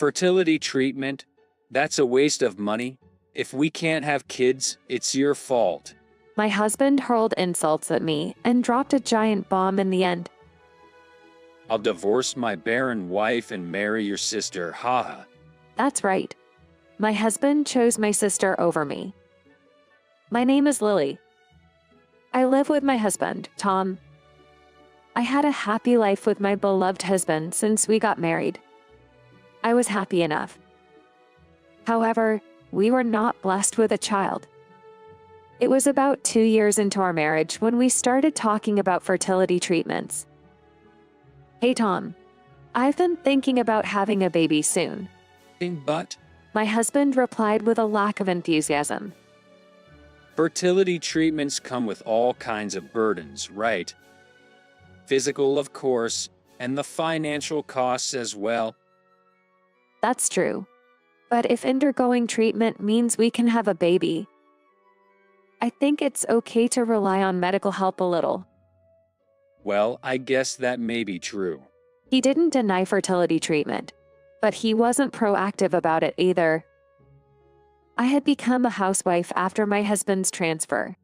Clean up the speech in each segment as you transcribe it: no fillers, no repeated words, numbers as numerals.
Fertility treatment? That's a waste of money. If we can't have kids, it's your fault. My husband hurled insults at me and dropped a giant bomb in the end. I'll divorce my barren wife and marry your sister, haha. That's right. My husband chose my sister over me. My name is Lily. I live with my husband, Tom. I had a happy life with my beloved husband since we got married. I was happy enough. However, we were not blessed with a child. It was about 2 years into our marriage when we started talking about fertility treatments. Hey Tom, I've been thinking about having a baby soon. But My husband replied with a lack of enthusiasm. fertility treatments come with all kinds of burdens, right? Physical, of course, and the financial costs as well. That's true. But if undergoing treatment means we can have a baby, I think it's okay to rely on medical help a little. Well, I guess that may be true. He didn't deny fertility treatment, but he wasn't proactive about it either. I had become a housewife after my husband's transfer.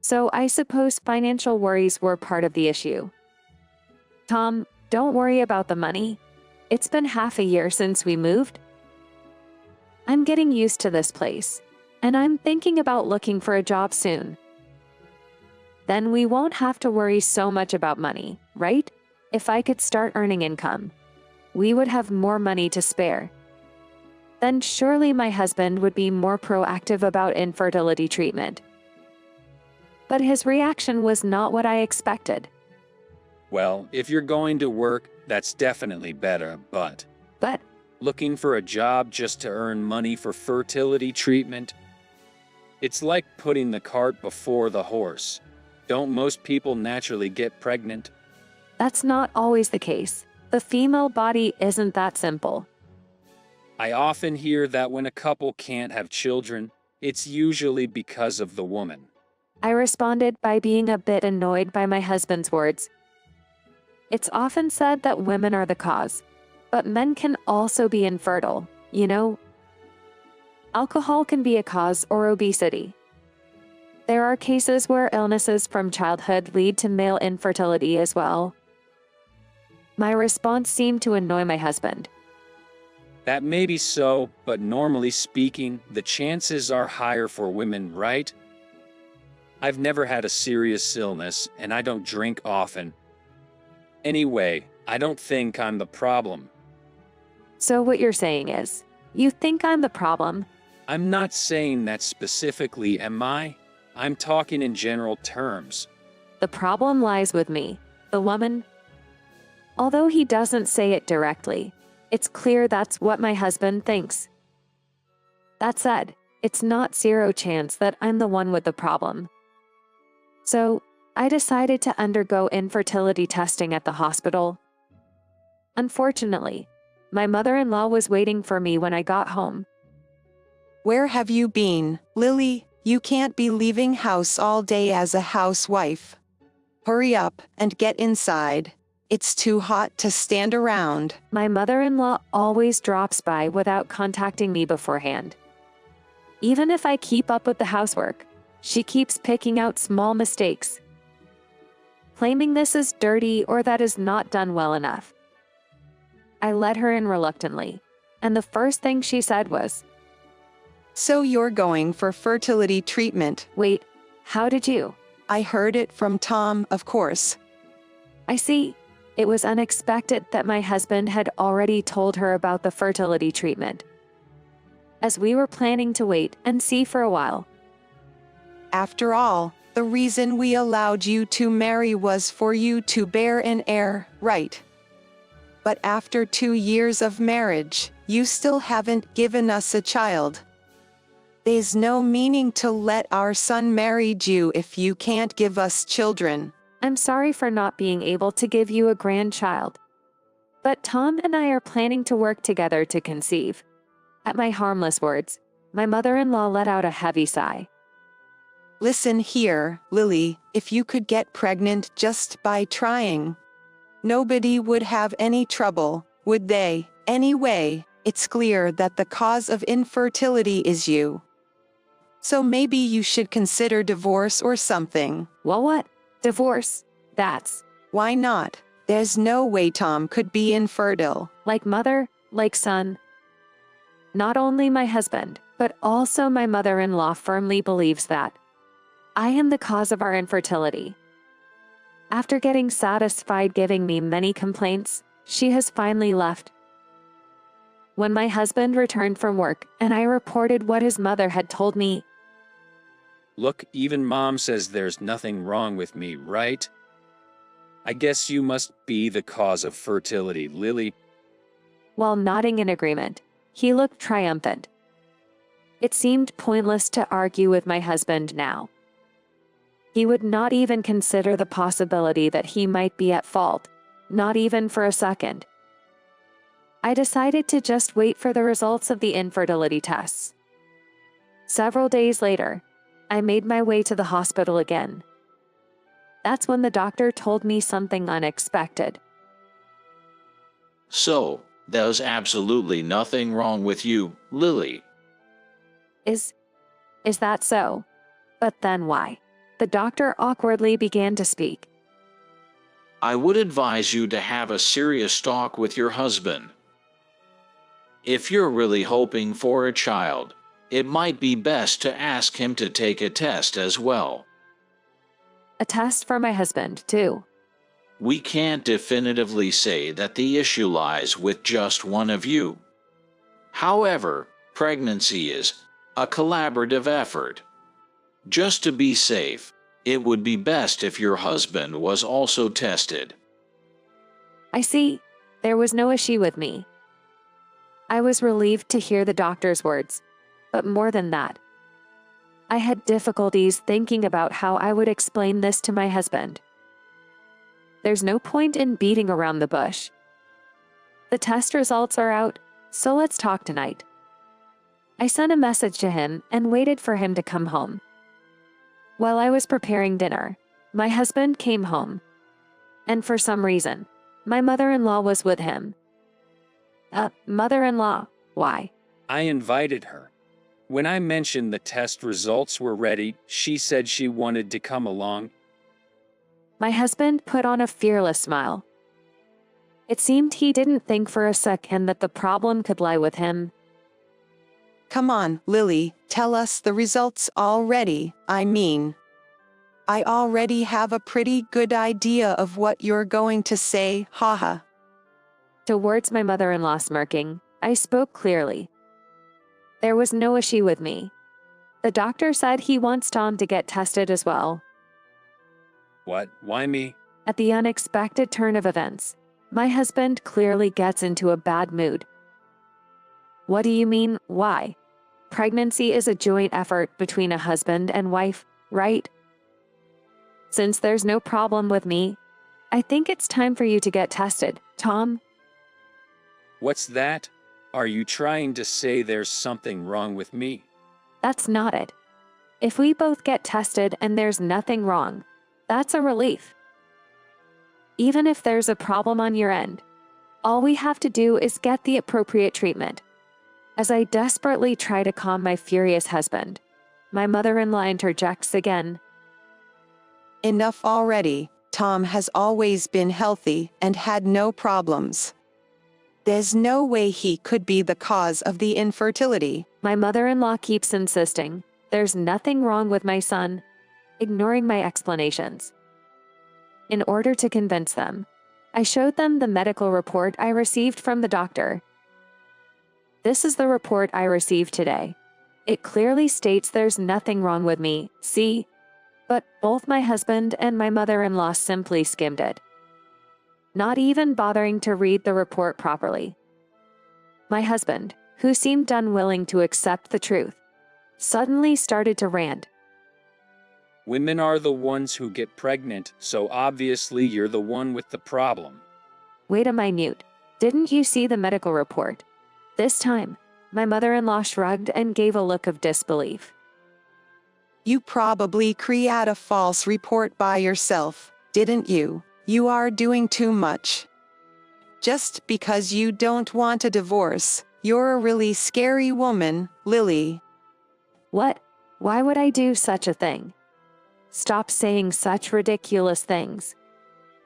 So I suppose financial worries were part of the issue. Tom, don't worry about the money. It's been half a year since we moved. I'm getting used to this place, and I'm thinking about looking for a job soon. Then we won't have to worry so much about money, right? If I could start earning income, we would have more money to spare. Then surely my husband would be more proactive about infertility treatment. But his reaction was not what I expected. Well, if you're going to work, that's definitely better, but But looking for a job just to earn money for fertility treatment? It's like putting the cart before the horse. Don't most people naturally get pregnant? that's not always the case. The female body isn't that simple. I often hear that when a couple can't have children, it's usually because of the woman. I responded by being a bit annoyed by my husband's words. It's often said that women are the cause, but men can also be infertile, you know? Alcohol can be a cause, or obesity. There are cases where illnesses from childhood lead to male infertility as well. My response seemed to annoy my husband. That may be so, but normally speaking, the chances are higher for women, right? I've never had a serious illness, and I don't drink often. Anyway, I don't think I'm the problem. So what you're saying is, you think I'm the problem? I'm not saying that specifically, am I? I'm talking in general terms. The problem lies with me, the woman. Although he doesn't say it directly, it's clear that's what my husband thinks. That said, it's not zero chance that I'm the one with the problem. So, I decided to undergo infertility testing at the hospital. Unfortunately, my mother-in-law was waiting for me when I got home. Where have you been, Lily? You can't be leaving house all day as a housewife. Hurry up and get inside. It's too hot to stand around. My mother-in-law always drops by without contacting me beforehand. Even if I keep up with the housework, she keeps picking out small mistakes, claiming this is dirty or that is not done well enough. I let her in reluctantly, and the first thing she said was, So you're going for fertility treatment? "Wait, how did you?" I heard it from Tom, of course. I see. It was unexpected that my husband had already told her about the fertility treatment, as we were planning to wait and see for a while. After all, the reason we allowed you to marry was for you to bear an heir, right? But after 2 years of marriage, you still haven't given us a child. There's no meaning to let our son marry you if you can't give us children. I'm sorry for not being able to give you a grandchild. But Tom and I are planning to work together to conceive. At my harmless words, my mother-in-law let out a heavy sigh. Listen here, Lily, if you could get pregnant just by trying, nobody would have any trouble, would they? Anyway, it's clear that the cause of infertility is you. So maybe you should consider divorce or something. Well, what? Divorce? That's Why not? There's no way Tom could be infertile. like mother, like son. Not only my husband, but also my mother-in-law firmly believes that I am the cause of our infertility. After getting satisfied giving me many complaints, she has finally left. When my husband returned from work and I reported what his mother had told me, Look, even mom says there's nothing wrong with me, right? I guess you must be the cause of fertility, Lily. while nodding in agreement, he looked triumphant. It seemed pointless to argue with my husband now. He would not even consider the possibility that he might be at fault, not even for a second. I decided to just wait for the results of the infertility tests. Several days later, I made my way to the hospital again. That's when the doctor told me something unexpected. So, there's absolutely nothing wrong with you, Lily. Is that so? But then why? The doctor awkwardly began to speak. I would advise you to have a serious talk with your husband. If you're really hoping for a child, it might be best to ask him to take a test as well. A test for my husband, too. We can't definitively say that the issue lies with just one of you. However, pregnancy is a collaborative effort. Just to be safe, it would be best if your husband was also tested. I see. There was no issue with me. I was relieved to hear the doctor's words, but more than that, I had difficulties thinking about how I would explain this to my husband. There's no point in beating around the bush. The test results are out, so let's talk tonight. I sent a message to him and waited for him to come home. While I was preparing dinner, my husband came home. And for some reason, my mother-in-law was with him. Mother-in-law, why? I invited her. When I mentioned the test results were ready, she said she wanted to come along. My husband put on a fearless smile. It seemed he didn't think for a second that the problem could lie with him. Come on, Lily, tell us the results already. I already have a pretty good idea of what you're going to say, haha. Towards my mother-in-law smirking, I spoke clearly. There was no issue with me. The doctor said he wants Tom to get tested as well. What? Why me? At the unexpected turn of events, my husband clearly gets into a bad mood. What do you mean, why? Pregnancy is a joint effort between a husband and wife, right? Since there's no problem with me, I think it's time for you to get tested, Tom. What's that? Are you trying to say there's something wrong with me? That's not it. If we both get tested and there's nothing wrong, that's a relief. Even if there's a problem on your end, all we have to do is get the appropriate treatment. As I desperately try to calm my furious husband, my mother-in-law interjects again. Enough already. Tom has always been healthy and had no problems. There's no way he could be the cause of the infertility. My mother-in-law keeps insisting there's nothing wrong with my son, ignoring my explanations. In order to convince them, I showed them the medical report I received from the doctor. This is the report I received today. It clearly states there's nothing wrong with me, see? But both my husband and my mother-in-law simply skimmed it, not even bothering to read the report properly. My husband, who seemed unwilling to accept the truth, suddenly started to rant. Women are the ones who get pregnant, so obviously you're the one with the problem. Wait a minute. Didn't you see the medical report? This time, my mother-in-law shrugged and gave a look of disbelief. You probably create a false report by yourself, didn't you? You are doing too much. Just because you don't want a divorce, you're a really scary woman, Lily. What? Why would I do such a thing? Stop saying such ridiculous things.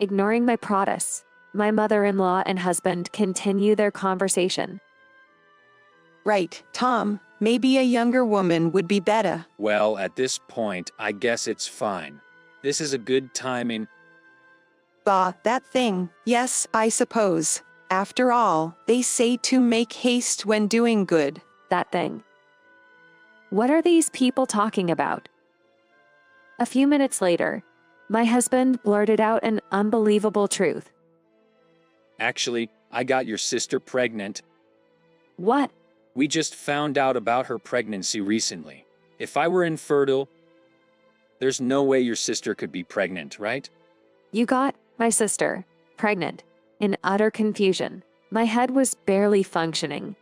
Ignoring my protests, my mother-in-law and husband continue their conversation. Right, Tom, maybe a younger woman would be better. Well, at this point, I guess it's fine. This is a good timing. Bah, that thing. Yes, I suppose. After all, they say to make haste when doing good. That thing. What are these people talking about? A few minutes later, my husband blurted out an unbelievable truth. Actually, I got your sister pregnant. What? We just found out about her pregnancy recently. If I were infertile, there's no way your sister could be pregnant, right? You got my sister pregnant. In utter confusion, my head was barely functioning.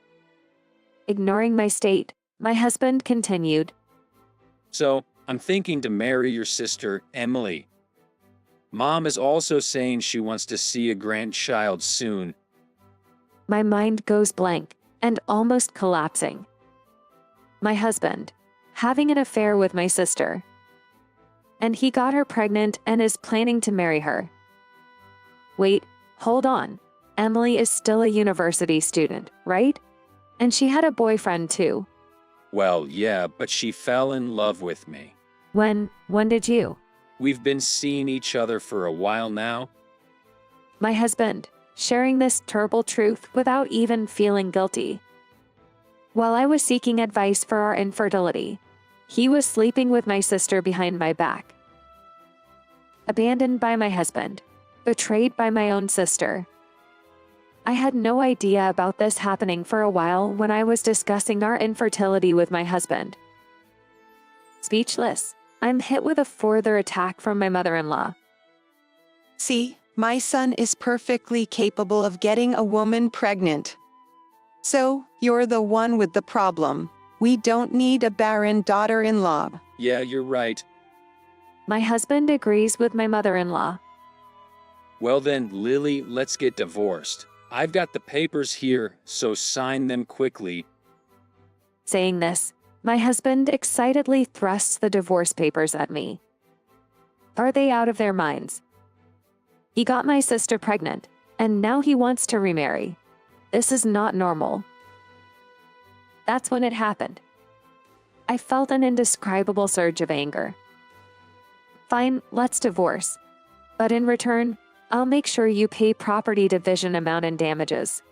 Ignoring my state, my husband continued. So, I'm thinking to marry your sister, Emily. Mom is also saying she wants to see a grandchild soon. My mind goes blank and almost collapsing. My husband, having an affair with my sister. And he got her pregnant and is planning to marry her. Wait, hold on. Emily is still a university student, right? And she had a boyfriend too. Well, yeah, but she fell in love with me. When did you? We've been seeing each other for a while now. My husband, sharing this terrible truth without even feeling guilty. While I was seeking advice for our infertility, he was sleeping with my sister behind my back. Abandoned by my husband, betrayed by my own sister. I had no idea about this happening for a while when I was discussing our infertility with my husband. Speechless, I'm hit with a further attack from my mother-in-law. See, my son is perfectly capable of getting a woman pregnant. So, you're the one with the problem. We don't need a barren daughter-in-law. Yeah, you're right. My husband agrees with my mother-in-law. Well then, Lily, let's get divorced. I've got the papers here, so sign them quickly. Saying this, my husband excitedly thrusts the divorce papers at me. Are they out of their minds? He got my sister pregnant, and now he wants to remarry. This is not normal. That's when it happened. I felt an indescribable surge of anger. Fine, let's divorce. But in return, I'll make sure you pay property division amount and damages.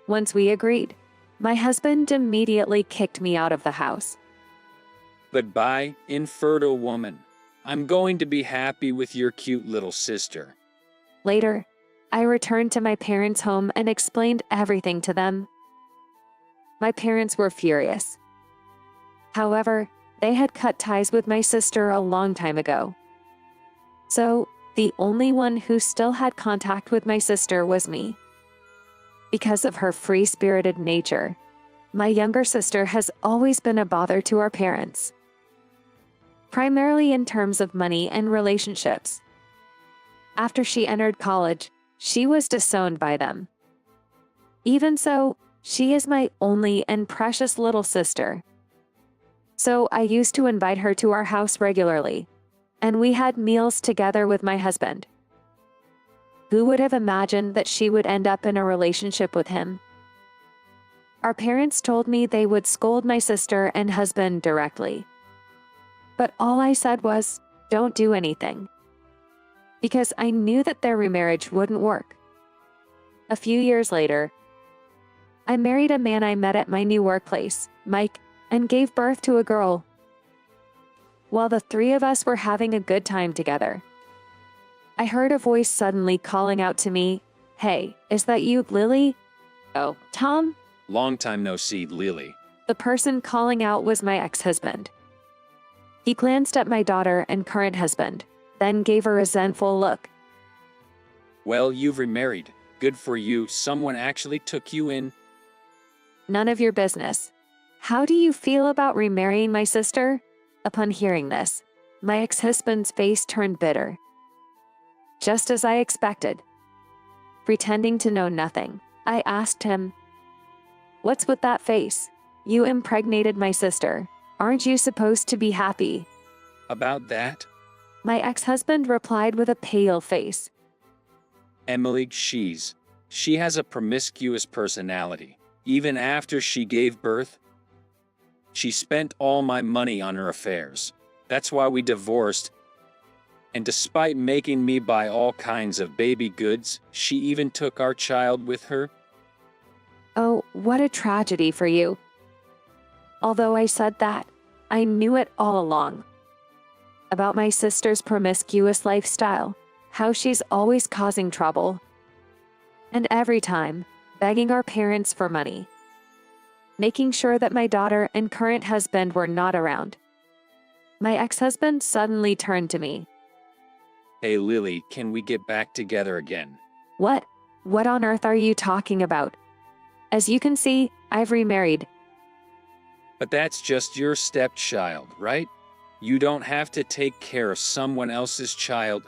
Once we agreed, my husband immediately kicked me out of the house. Goodbye, infertile woman. I'm going to be happy with your cute little sister. Later, I returned to my parents' home and explained everything to them. My parents were furious. However, they had cut ties with my sister a long time ago. So, the only one who still had contact with my sister was me. Because of her free-spirited nature, my younger sister has always been a bother to our parents. Primarily in terms of money and relationships. After she entered college, she was disowned by them. Even so, she is my only and precious little sister. So I used to invite her to our house regularly, and we had meals together with my husband. Who would have imagined that she would end up in a relationship with him? Our parents told me they would scold my sister and husband directly. But all I said was, don't do anything. Because I knew that their remarriage wouldn't work. A few years later, I married a man I met at my new workplace, Mike, and gave birth to a girl. While the three of us were having a good time together, I heard a voice suddenly calling out to me, "Hey, is that you, Lily?" "Oh, Tom?" Long time no see, Lily. The person calling out was my ex-husband. He glanced at my daughter and current husband, then gave a resentful look. Well, you've remarried. Good for you. Someone actually took you in. None of your business. How do you feel about remarrying my sister? Upon hearing this, my ex-husband's face turned bitter. Just as I expected. Pretending to know nothing, I asked him, "What's with that face? You impregnated my sister. Aren't you supposed to be happy?" About that, My ex-husband replied with a pale face. Emily, she has a promiscuous personality. Even after she gave birth, she spent all my money on her affairs. That's why we divorced. And despite making me buy all kinds of baby goods, she even took our child with her. Oh, what a tragedy for you. Although I said that, I knew it all along. About my sister's promiscuous lifestyle, how she's always causing trouble. And every time, begging our parents for money. Making sure that my daughter and current husband were not around. My ex-husband suddenly turned to me. Hey Lily, can we get back together again? What? What on earth are you talking about? As you can see, I've remarried. But that's just your stepchild, right? You don't have to take care of someone else's child.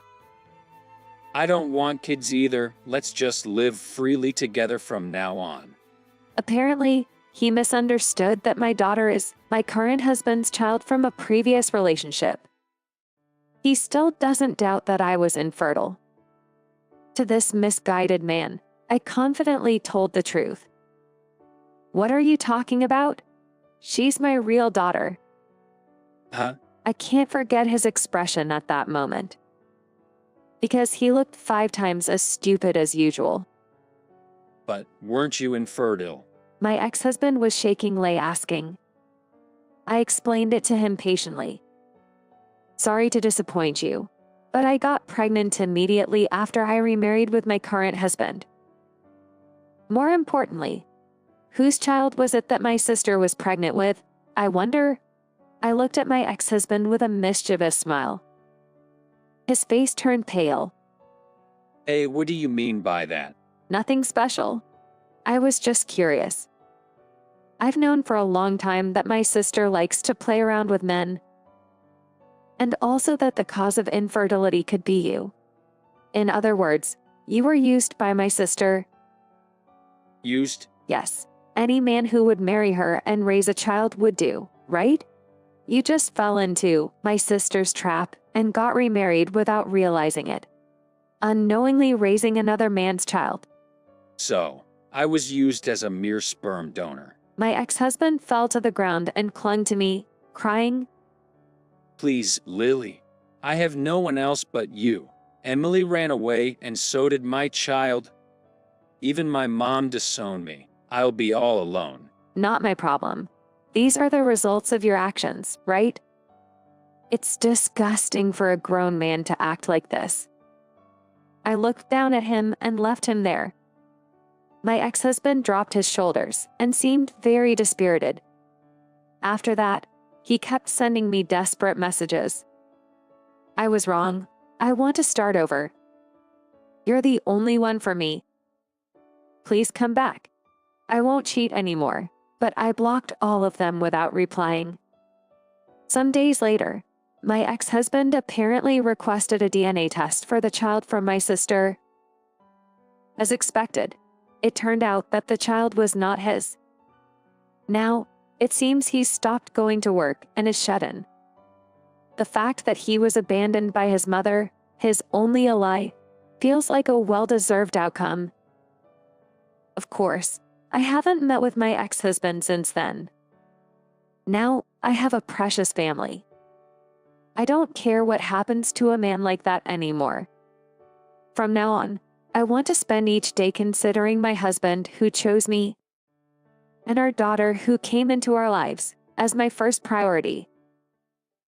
I don't want kids either. Let's just live freely together from now on. Apparently, he misunderstood that my daughter is my current husband's child from a previous relationship. He still doesn't doubt that I was infertile. To this misguided man, I confidently told the truth. What are you talking about? She's my real daughter. Huh? I can't forget his expression at that moment. Because he looked 5 times as stupid as usual. But weren't you infertile? My ex-husband was shakingly asking. I explained it to him patiently. Sorry to disappoint you, but I got pregnant immediately after I remarried with my current husband. More importantly, whose child was it that my sister was pregnant with, I wonder? I looked at my ex-husband with a mischievous smile. His face turned pale. Hey, what do you mean by that? Nothing special. I was just curious. I've known for a long time that my sister likes to play around with men. And also that the cause of infertility could be you. In other words, you were used by my sister. Used? Yes, any man who would marry her and raise a child would do, right? You just fell into my sister's trap and got remarried without realizing it. Unknowingly raising another man's child. So, I was used as a mere sperm donor. My ex-husband fell to the ground and clung to me, crying. Please, Lily. I have no one else but you. Emily ran away and so did my child. Even my mom disowned me. I'll be all alone. Not my problem. These are the results of your actions, right? It's disgusting for a grown man to act like this. I looked down at him and left him there. My ex-husband dropped his shoulders and seemed very dispirited. After that, he kept sending me desperate messages. I was wrong. I want to start over. You're the only one for me. Please come back. I won't cheat anymore, but I blocked all of them without replying. Some days later, my ex-husband apparently requested a DNA test for the child from my sister. As expected, it turned out that the child was not his. Now, it seems he's stopped going to work and is shut in. The fact that he was abandoned by his mother, his only ally, feels like a well-deserved outcome. Of course, I haven't met with my ex-husband since then. Now, I have a precious family. I don't care what happens to a man like that anymore. From now on, I want to spend each day considering my husband who chose me and our daughter who came into our lives as my first priority.